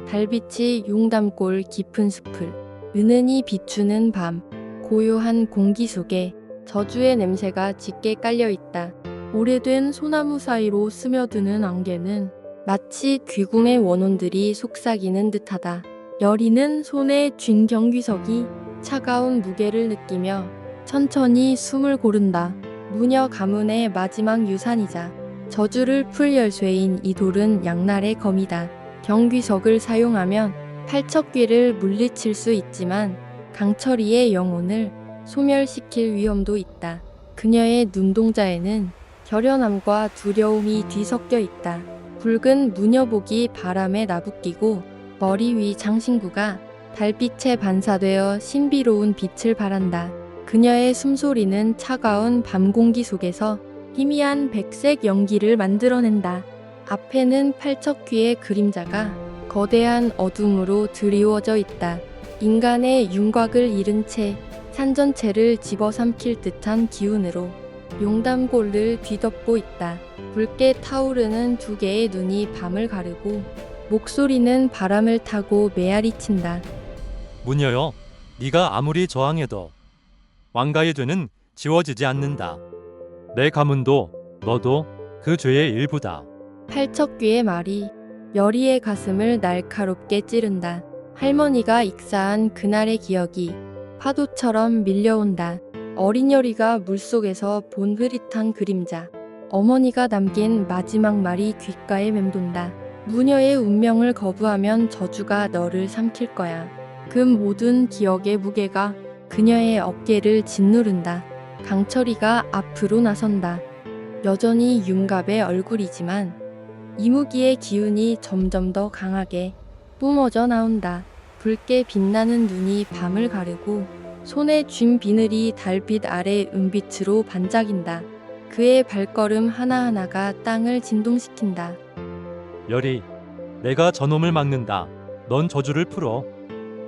달빛이 용담골 깊은 숲을 은은히 비추는 밤, 고요한 공기 속에 저주의 냄새가 짙게 깔려있다. 오래된 소나무 사이로 스며드는 안개는 마치 귀궁의 원혼들이 속삭이는 듯하다. 여리는 손에 쥔 경귀석이 차가운 무게를 느끼며 천천히 숨을 고른다. 무녀 가문의 마지막 유산이자 저주를 풀 열쇠인 이 돌은 양날의 검이다. 경귀석을 사용하면 팔척귀를 물리칠 수 있지만 강철이의 영혼을 소멸시킬 위험도 있다. 그녀의 눈동자에는 결연함과 두려움이 뒤섞여 있다. 붉은 무녀복이 바람에 나부끼고 머리 위 장신구가 달빛에 반사되어 신비로운 빛을 발한다. 그녀의 숨소리는 차가운 밤 공기 속에서 희미한 백색 연기를 만들어낸다. 앞에는 팔척귀의 그림자가 거대한 어둠으로 드리워져 있다. 인간의 윤곽을 잃은 채 산 전체를 집어삼킬 듯한 기운으로 용담골을 뒤덮고 있다. 붉게 타오르는 두 개의 눈이 밤을 가르고 목소리는 바람을 타고 메아리친다. 무녀여, 네가 아무리 저항해도 왕가의 죄는 지워지지 않는다. 내 가문도 너도 그 죄의 일부다. 팔척귀의 말이 여리의 가슴을 날카롭게 찌른다. 할머니가 익사한 그날의 기억이 파도처럼 밀려온다. 어린 여리가 물속에서 본 흐릿한 그림자. 어머니가 남긴 마지막 말이 귓가에 맴돈다. 무녀의 운명을 거부하면 저주가 너를 삼킬 거야. 그 모든 기억의 무게가 그녀의 어깨를 짓누른다. 강철이가 앞으로 나선다. 여전히 윤갑의 얼굴이지만 이무기의 기운이 점점 더 강하게 뿜어져 나온다. 붉게 빛나는 눈이 밤을 가르고 손에 쥔 비늘이 달빛 아래 은빛으로 반짝인다. 그의 발걸음 하나하나가 땅을 진동시킨다. 여리, 내가 저놈을 막는다. 넌 저주를 풀어.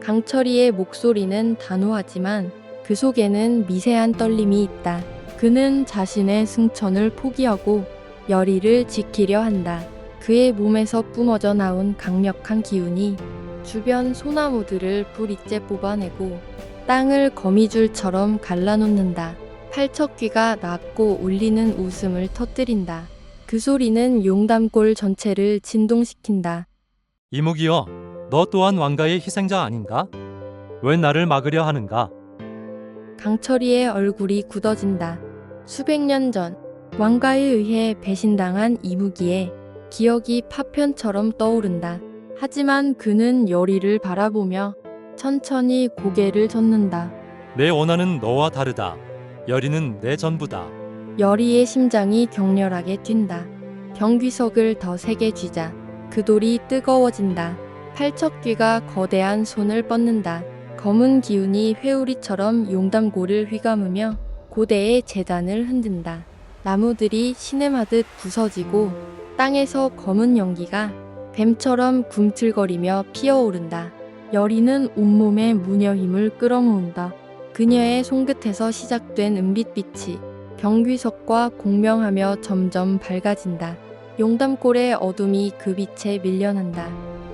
강철이의 목소리는 단호하지만 그 속에는 미세한 떨림이 있다. 그는 자신의 승천을 포기하고 여리를 지키려 한다. 그의 몸에서 뿜어져 나온 강력한 기운이 주변 소나무들을 불이째 뽑아내고 땅을 거미줄처럼 갈라놓는다. 팔척귀가 낮고 울리는 웃음을 터뜨린다. 그 소리는 용담골 전체를 진동시킨다. 이무기여, 너 또한 왕가의 희생자 아닌가? 왜 나를 막으려 하는가? 강철이의 얼굴이 굳어진다. 수백 년 전 왕가에 의해 배신당한 이무기의 기억이 파편처럼 떠오른다. 하지만 그는 여리를 바라보며 천천히 고개를 젓는다. 내 원한은 너와 다르다. 여리는 내 전부다. 여리의 심장이 격렬하게 뛴다. 경귀석을 더 세게 쥐자 그 돌이 뜨거워진다. 팔척귀가 거대한 손을 뻗는다. 검은 기운이 회오리처럼 용담골을 휘감으며 고대의 재단을 흔든다. 나무들이 신음하듯 부서지고 땅에서 검은 연기가 뱀처럼 굼틀거리며 피어오른다. 여리는 온몸에 무녀 힘을 끌어모은다. 그녀의 손끝에서 시작된 은빛빛이 경귀석과 공명하며 점점 밝아진다. 용담골의 어둠이 그 빛에 밀려난다.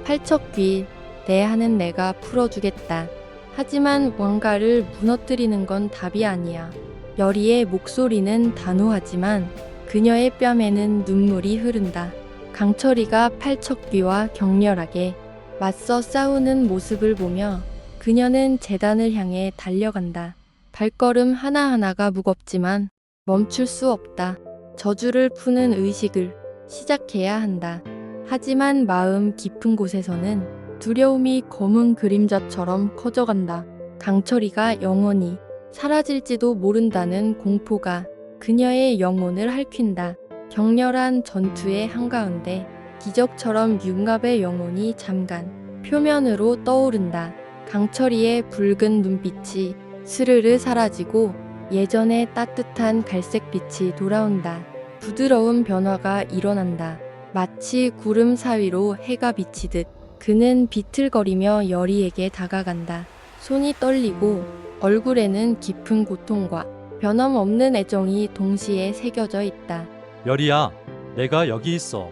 팔척귀, 내 한은 내가 풀어주겠다. 하지만 왕가를 무너뜨리는 건 답이 아니야. 여리의 목소리는 단호하지만 그녀의 뺨에는 눈물이 흐른다. 강철이가 팔척귀와 격렬하게 맞서 싸우는 모습을 보며 그녀는 재단을 향해 달려간다. 발걸음 하나하나가 무겁지만 멈출 수 없다. 저주를 푸는 의식을 시작해야 한다. 하지만 마음 깊은 곳에서는 두려움이 검은 그림자처럼 커져간다. 강철이가 영원히 사라질지도 모른다는 공포가 그녀의 영혼을 핥힌다. 격렬한 전투의 한가운데 기적처럼 윤갑의 영혼이 잠깐 표면으로 떠오른다. 강철이의 붉은 눈빛이 스르르 사라지고 예전의 따뜻한 갈색빛이 돌아온다. 부드러운 변화가 일어난다. 마치 구름 사이로 해가 비치듯 그는 비틀거리며 여리에게 다가간다. 손이 떨리고 얼굴에는 깊은 고통과 변함없는 애정이 동시에 새겨져 있다. 여리야, 내가 여기 있어.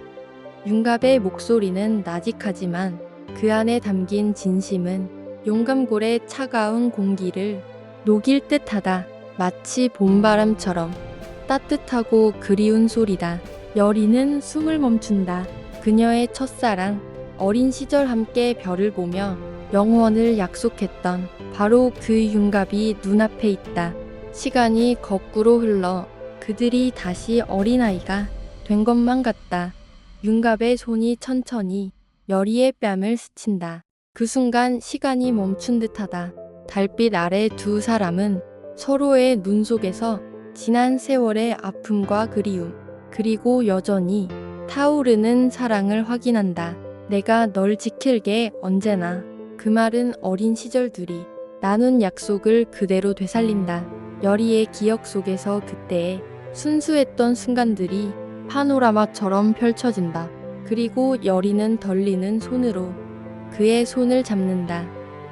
윤갑의 목소리는 나직하지만 그 안에 담긴 진심은 용감골의 차가운 공기를 녹일 듯하다. 마치 봄바람처럼 따뜻하고 그리운 소리다. 여리는 숨을 멈춘다. 그녀의 첫사랑, 어린 시절 함께 별을 보며 영원을 약속했던 바로 그 윤갑이 눈앞에 있다. 시간이 거꾸로 흘러 그들이 다시 어린아이가 된 것만 같다. 윤갑의 손이 천천히 여리의 뺨을 스친다. 그 순간 시간이 멈춘 듯하다. 달빛 아래 두 사람은 서로의 눈 속에서 지난 세월의 아픔과 그리움, 그리고 여전히 타오르는 사랑을 확인한다. 내가 널 지킬게 언제나. 그 말은 어린 시절들이 나눈 약속을 그대로 되살린다. 여리의 기억 속에서 그때의 순수했던 순간들이 파노라마처럼 펼쳐진다. 그리고 여리는 떨리는 손으로 그의 손을 잡는다.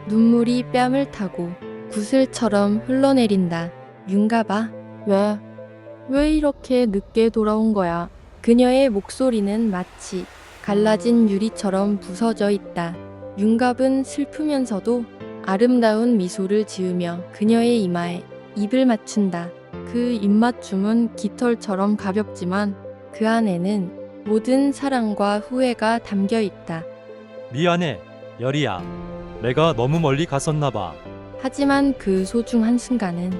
눈물이 뺨을 타고 구슬처럼 흘러내린다. 윤갑아, 왜 이렇게 늦게 돌아온 거야? 그녀의 목소리는 마치 갈라진 유리처럼 부서져 있다. 윤갑은 슬프면서도 아름다운 미소를 지으며 그녀의 이마에 입을 맞춘다. 그 입맞춤은 깃털처럼 가볍지만 그 안에는 모든 사랑과 후회가 담겨 있다. 미안해, 여리야. 내가 너무 멀리 갔었나 봐. 하지만 그 소중한 순간은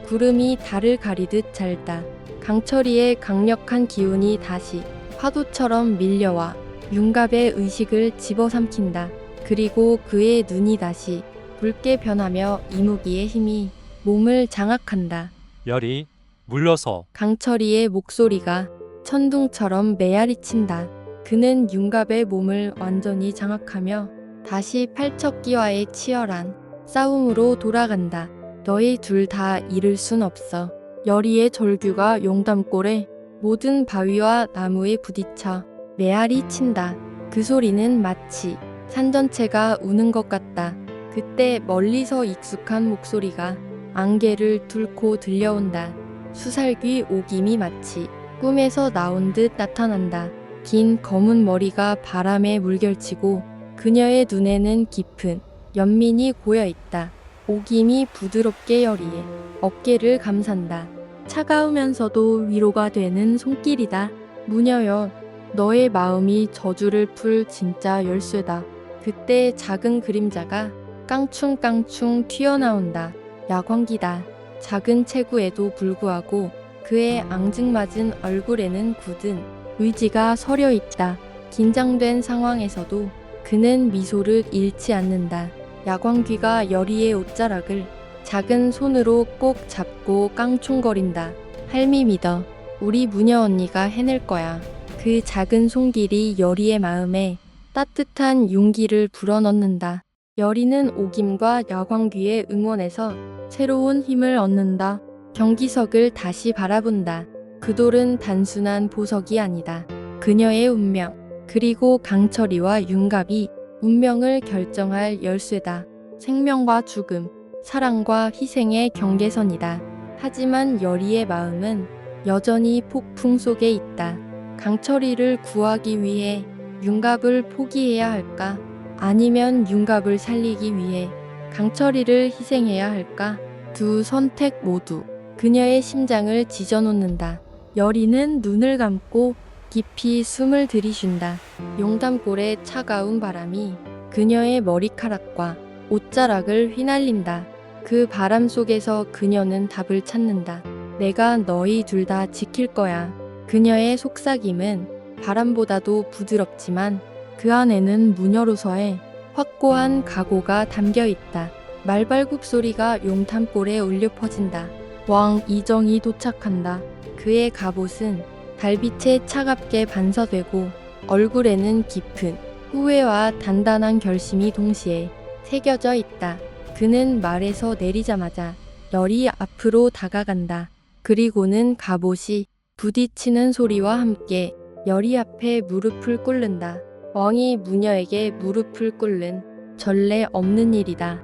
구름이 달을 가리듯 짧다. 강철이의 강력한 기운이 다시 파도처럼 밀려와 윤갑의 의식을 집어삼킨다. 그리고 그의 눈이 다시 붉게 변하며 이무기의 힘이 몸을 장악한다. 여리, 물러서. 강철이의 목소리가 천둥처럼 메아리친다. 그는 윤갑의 몸을 완전히 장악하며 다시 팔척기와의 치열한 싸움으로 돌아간다. 너희 둘 다 잃을 순 없어. 여리의 절규가 용담골의 모든 바위와 나무에 부딪혀 메아리 친다. 그 소리는 마치 산 전체가 우는 것 같다. 그때 멀리서 익숙한 목소리가 안개를 뚫고 들려온다. 수살귀 오김이 마치 꿈에서 나온 듯 나타난다. 긴 검은 머리가 바람에 물결치고 그녀의 눈에는 깊은 연민이 고여있다. 오김이 부드럽게 여리의 어깨를 감싼다. 차가우면서도 위로가 되는 손길이다. 무녀여, 너의 마음이 저주를 풀 진짜 열쇠다. 그때 작은 그림자가 깡충깡충 튀어나온다. 야광기다. 작은 체구에도 불구하고 그의 앙증맞은 얼굴에는 굳은 의지가 서려 있다. 긴장된 상황에서도 그는 미소를 잃지 않는다. 야광귀가 여리의 옷자락을 작은 손으로 꼭 잡고 깡충거린다. 할미 믿어. 우리 무녀 언니가 해낼 거야. 그 작은 손길이 여리의 마음에 따뜻한 용기를 불어넣는다. 여리는 오김과 야광귀의 응원에서 새로운 힘을 얻는다. 경기석을 다시 바라본다. 그 돌은 단순한 보석이 아니다. 그녀의 운명, 그리고 강철이와 윤갑이 운명을 결정할 열쇠다. 생명과 죽음, 사랑과 희생의 경계선이다. 하지만 여리의 마음은 여전히 폭풍 속에 있다. 강철이를 구하기 위해 윤갑을 포기해야 할까? 아니면 윤갑을 살리기 위해 강철이를 희생해야 할까? 두 선택 모두 그녀의 심장을 찢어놓는다. 여리는 눈을 감고 깊이 숨을 들이쉰다. 용담골의 차가운 바람이 그녀의 머리카락과 옷자락을 휘날린다. 그 바람 속에서 그녀는 답을 찾는다. 내가 너희 둘 다 지킬 거야. 그녀의 속삭임은 바람보다도 부드럽지만 그 안에는 무녀로서의 확고한 각오가 담겨 있다. 말발굽 소리가 용탐골에 울려 퍼진다. 왕 이정이 도착한다. 그의 갑옷은 달빛에 차갑게 반사되고 얼굴에는 깊은 후회와 단단한 결심이 동시에 새겨져 있다. 그는 말에서 내리자마자 열이 앞으로 다가간다. 그리고는 갑옷이 부딪히는 소리와 함께 열이 앞에 무릎을 꿇는다. 왕이 무녀에게 무릎을 꿇는 전례 없는 일이다.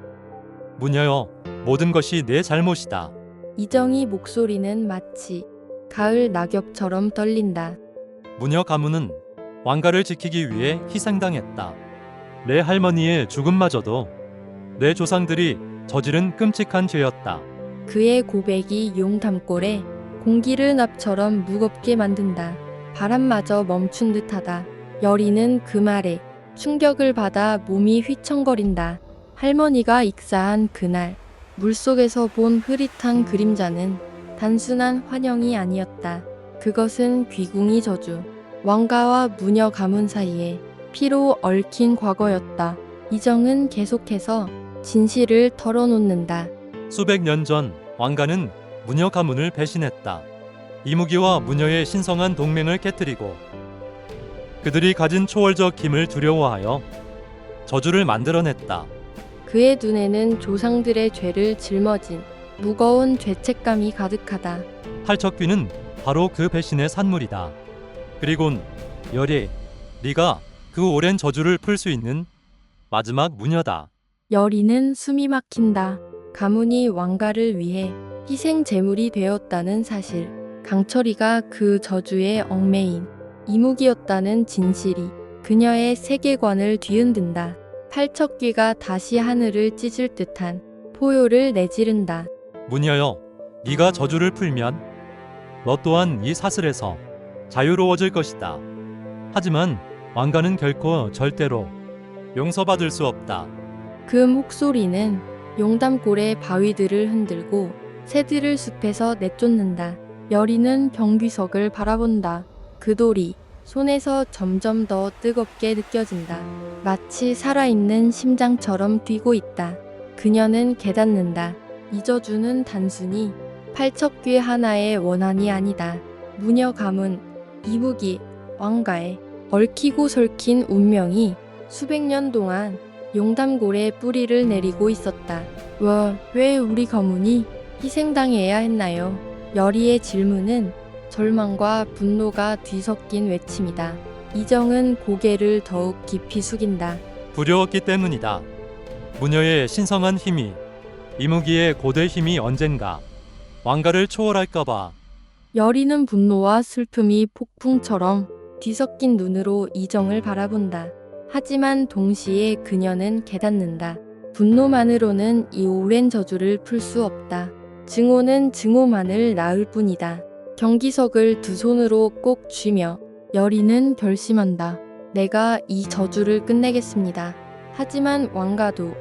무녀여, 모든 것이 내 잘못이다. 이정희 목소리는 마치 가을 낙엽처럼 떨린다. 무녀 가문은 왕가를 지키기 위해 희생당했다. 내 할머니의 죽음마저도 내 조상들이 저지른 끔찍한 죄였다. 그의 고백이 용담골에 공기를 납처럼 무겁게 만든다. 바람마저 멈춘 듯하다. 여리는 그 말에 충격을 받아 몸이 휘청거린다. 할머니가 익사한 그날 물속에서 본 흐릿한 그림자는 단순한 환영이 아니었다. 그것은 귀궁이 저주, 왕가와 무녀 가문 사이에 피로 얽힌 과거였다. 이정은 계속해서 진실을 털어놓는다. 수백 년 전 왕가는 무녀 가문을 배신했다. 이무기와 무녀의 신성한 동맹을 깨뜨리고 그들이 가진 초월적 힘을 두려워하여 저주를 만들어냈다. 그의 눈에는 조상들의 죄를 짊어진 무거운 죄책감이 가득하다. 팔척귀는 바로 그 배신의 산물이다. 그리곤 열이 네가 그 오랜 저주를 풀 수 있는 마지막 무녀다. 여리는 숨이 막힌다. 가문이 왕가를 위해 희생 제물이 되었다는 사실, 강철이가 그 저주의 얽매인 이무기였다는 진실이 그녀의 세계관을 뒤흔든다. 팔척귀가 다시 하늘을 찢을 듯한 포효를 내지른다. 무녀여, 네가 저주를 풀면 너 또한 이 사슬에서 자유로워질 것이다. 하지만 왕가는 결코 절대로 용서받을 수 없다. 그 목소리는 용담골의 바위들을 흔들고 새들을 숲에서 내쫓는다. 여리는 경귀석을 바라본다. 그 돌이 손에서 점점 더 뜨겁게 느껴진다. 마치 살아있는 심장처럼 뛰고 있다. 그녀는 깨닫는다. 이 저주는 단순히 팔척귀 하나의 원한이 아니다. 무녀 가문, 이무기, 왕가에 얽히고 설킨 운명이 수백 년 동안 용담골에 뿌리를 내리고 있었다. 왜 우리 가문이 희생당해야 했나요? 여리의 질문은 절망과 분노가 뒤섞인 외침이다. 이정은 고개를 더욱 깊이 숙인다. 두려웠기 때문이다. 무녀의 신성한 힘이, 이무기의 고대 힘이 언젠가 왕가를 초월할까봐. 여리는 분노와 슬픔이 폭풍처럼 뒤섞인 눈으로 이정을 바라본다. 하지만 동시에 그녀는 깨닫는다. 분노만으로는 이 오랜 저주를 풀 수 없다. 증오는 증오만을 낳을 뿐이다. 경기석을 두 손으로 꼭 쥐며 여리는 결심한다. 내가 이 저주를 끝내겠습니다. 하지만 왕가도,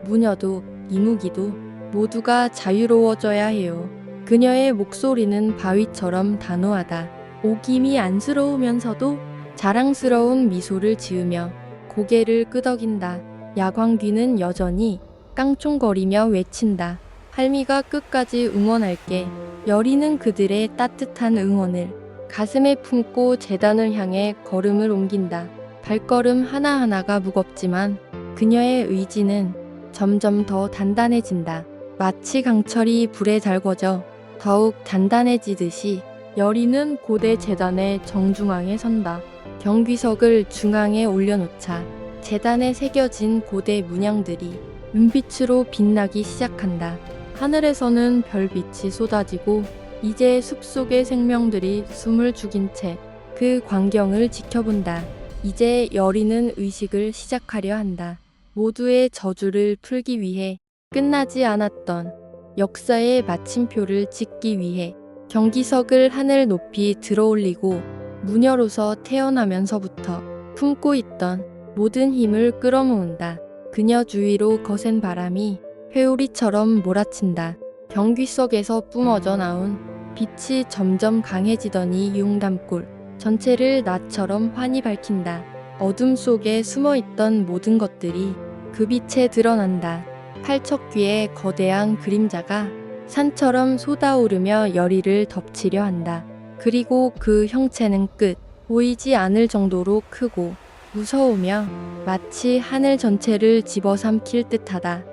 무녀도, 이무기도 모두가 자유로워져야 해요. 그녀의 목소리는 바위처럼 단호하다. 오김이 안쓰러우면서도 자랑스러운 미소를 지으며 고개를 끄덕인다. 야광귀는 여전히 깡총거리며 외친다. 할미가 끝까지 응원할게. 여리는 그들의 따뜻한 응원을 가슴에 품고 제단을 향해 걸음을 옮긴다. 발걸음 하나하나가 무겁지만 그녀의 의지는 점점 더 단단해진다. 마치 강철이 불에 달궈져 더욱 단단해지듯이 여리는 고대 제단의 정중앙에 선다. 경귀석을 중앙에 올려놓자 제단에 새겨진 고대 문양들이 은빛으로 빛나기 시작한다. 하늘에서는 별빛이 쏟아지고 이제 숲속의 생명들이 숨을 죽인 채 그 광경을 지켜본다. 이제 여리는 의식을 시작하려 한다. 모두의 저주를 풀기 위해, 끝나지 않았던 역사의 마침표를 찍기 위해 경기석을 하늘 높이 들어올리고 무녀로서 태어나면서부터 품고 있던 모든 힘을 끌어모은다. 그녀 주위로 거센 바람이 회오리처럼 몰아친다. 경귀석에서 뿜어져 나온 빛이 점점 강해지더니 용담골 전체를 나처럼 환히 밝힌다. 어둠 속에 숨어있던 모든 것들이 그 빛에 드러난다. 팔척귀의 거대한 그림자가 산처럼 솟아오르며 여리를 덮치려 한다. 그리고 그 형체는 끝 보이지 않을 정도로 크고 무서우며 마치 하늘 전체를 집어삼킬 듯하다.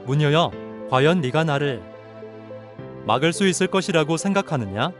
무녀여, 과연 네가 나를 막을 수 있을 것이라고 생각하느냐?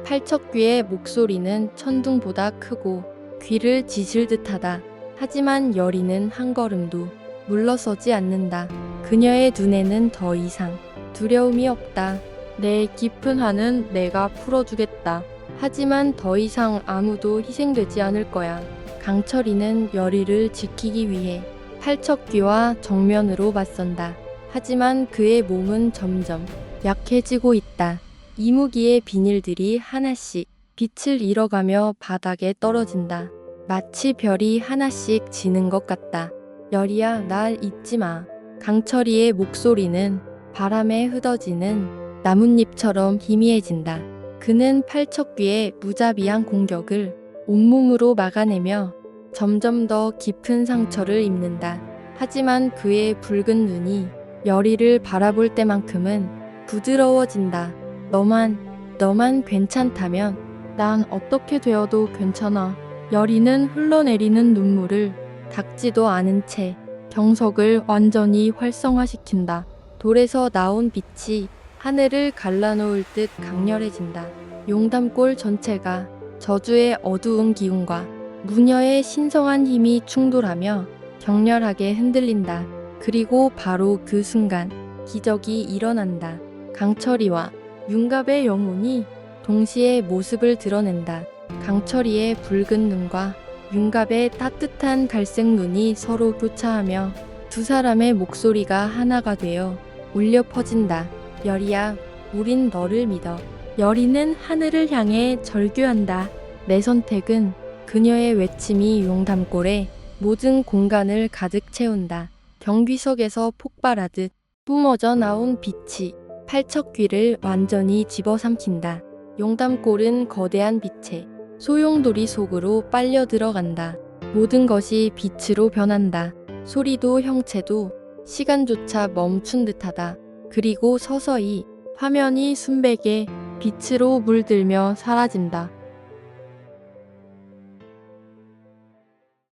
팔척귀의 목소리는 천둥보다 크고 귀를 짖을 듯하다. 하지만 여리는 한 걸음도 물러서지 않는다. 그녀의 눈에는 더 이상 두려움이 없다. 내 깊은 한은 내가 풀어주겠다. 하지만 더 이상 아무도 희생되지 않을 거야. 강철이는 여리를 지키기 위해 팔척귀와 정면으로 맞선다. 하지만 그의 몸은 점점 약해지고 있다. 이무기의 비닐들이 하나씩 빛을 잃어가며 바닥에 떨어진다. 마치 별이 하나씩 지는 것 같다. 열이야, 날 잊지 마. 강철이의 목소리는 바람에 흩어지는 나뭇잎처럼 희미해진다. 그는 팔척귀의 무자비한 공격을 온몸으로 막아내며 점점 더 깊은 상처를 입는다. 하지만 그의 붉은 눈이 열이를 바라볼 때만큼은 부드러워진다. 너만 괜찮다면 난 어떻게 되어도 괜찮아. 열이는 흘러내리는 눈물을 닦지도 않은 채 경석을 완전히 활성화시킨다. 돌에서 나온 빛이 하늘을 갈라놓을 듯 강렬해진다. 용담골 전체가 저주의 어두운 기운과 무녀의 신성한 힘이 충돌하며 격렬하게 흔들린다. 그리고 바로 그 순간 기적이 일어난다. 강철이와 윤갑의 영혼이 동시에 모습을 드러낸다. 강철이의 붉은 눈과 윤갑의 따뜻한 갈색 눈이 서로 교차하며 두 사람의 목소리가 하나가 되어 울려 퍼진다. 열이야, 우린 너를 믿어. 열이는 하늘을 향해 절규한다. 내 선택은 그녀의 외침이 용담골의 모든 공간을 가득 채운다. 경비석에서 폭발하듯 뿜어져 나온 빛이 팔척귀를 완전히 집어삼킨다. 용담골은 거대한 빛에 소용돌이 속으로 빨려 들어간다. 모든 것이 빛으로 변한다. 소리도 형체도 시간조차 멈춘 듯하다. 그리고 서서히 화면이 순백의 빛으로 물들며 사라진다.